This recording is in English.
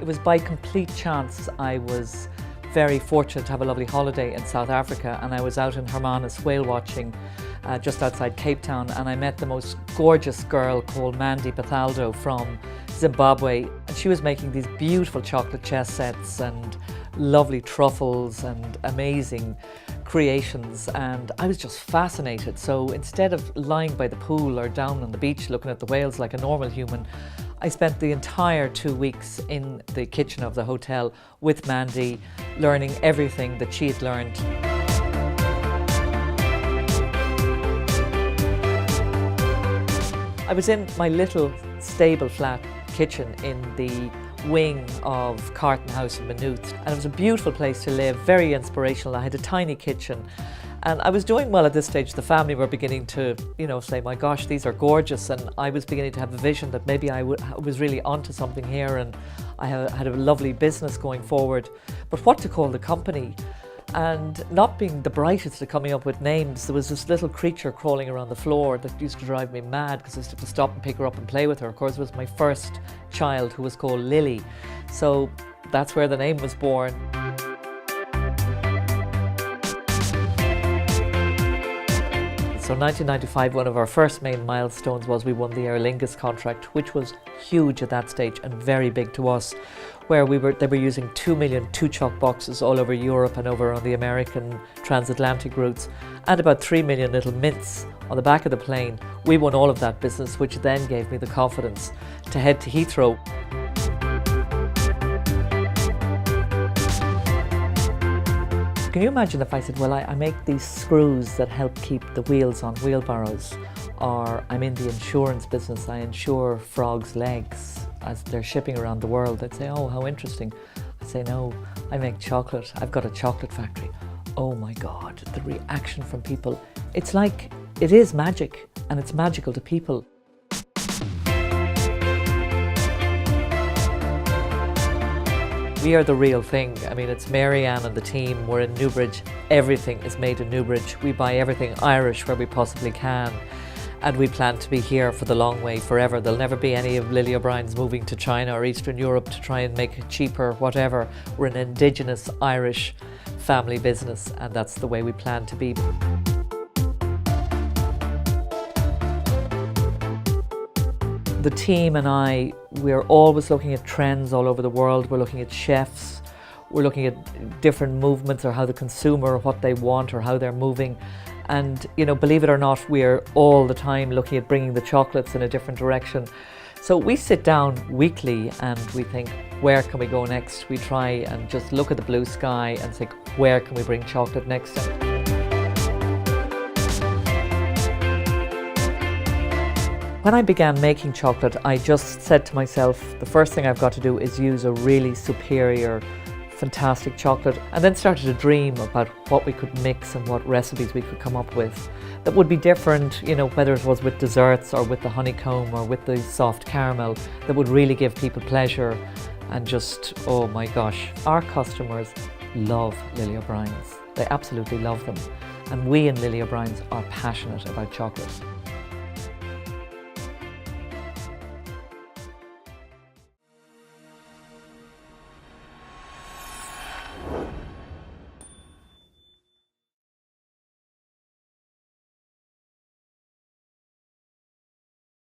was by complete chance. I was very fortunate to have a lovely holiday in South Africa, and I was out in Hermanus whale watching just outside Cape Town, and I met the most gorgeous girl called Mandy Bethaldo from Zimbabwe, and she was making these beautiful chocolate chess sets and lovely truffles and amazing creations, and I was just fascinated. So instead of lying by the pool or down on the beach looking at the whales like a normal human, I spent the entire 2 weeks in the kitchen of the hotel with Mandy, learning everything that she had learned. I was in my little stable flat kitchen in the wing of Carton House in Maynooth, and it was a beautiful place to live, very inspirational. I had a tiny kitchen and I was doing well at this stage. The family were beginning to, say, my gosh, these are gorgeous, and I was beginning to have a vision that maybe I was really onto something here, and I had a lovely business going forward. But what to call the company? And not being the brightest at coming up with names, there was this little creature crawling around the floor that used to drive me mad because I used to have to stop and pick her up and play with her. Of course, it was my first child, who was called Lily. So that's where the name was born. So 1995, one of our first main milestones was we won the Aer Lingus contract, which was huge at that stage and very big to us, where they were using 2 million two-chock boxes all over Europe and over on the American transatlantic routes, and about 3 million little mints on the back of the plane. We won all of that business, which then gave me the confidence to head to Heathrow. Can you imagine if I said, well, I make these screws that help keep the wheels on wheelbarrows, or I'm in the insurance business, I insure frogs' legs as they're shipping around the world. They'd say, oh, how interesting. I say, no, I make chocolate. I've got a chocolate factory. Oh my God, the reaction from people. It's like, it is magic, and it's magical to people. We are the real thing. I mean, it's Marianne and the team. We're in Newbridge. Everything is made in Newbridge. We buy everything Irish where we possibly can. And we plan to be here for the long way, forever. There'll never be any of Lily O'Brien's moving to China or Eastern Europe to try and make it cheaper, whatever. We're an indigenous Irish family business, and that's the way we plan to be. The team and I, we're always looking at trends all over the world. We're looking at chefs. We're looking at different movements, or how the consumer, what they want, or how they're moving. And, believe it or not, we're all the time looking at bringing the chocolates in a different direction. So we sit down weekly and we think, where can we go next? We try and just look at the blue sky and think, where can we bring chocolate next? When I began making chocolate, I just said to myself, the first thing I've got to do is use a really superior, fantastic chocolate, and then started to dream about what we could mix and what recipes we could come up with that would be different, whether it was with desserts or with the honeycomb or with the soft caramel, that would really give people pleasure. And just, oh my gosh, our customers love Lily O'Brien's. They absolutely love them. And we in Lily O'Brien's are passionate about chocolate.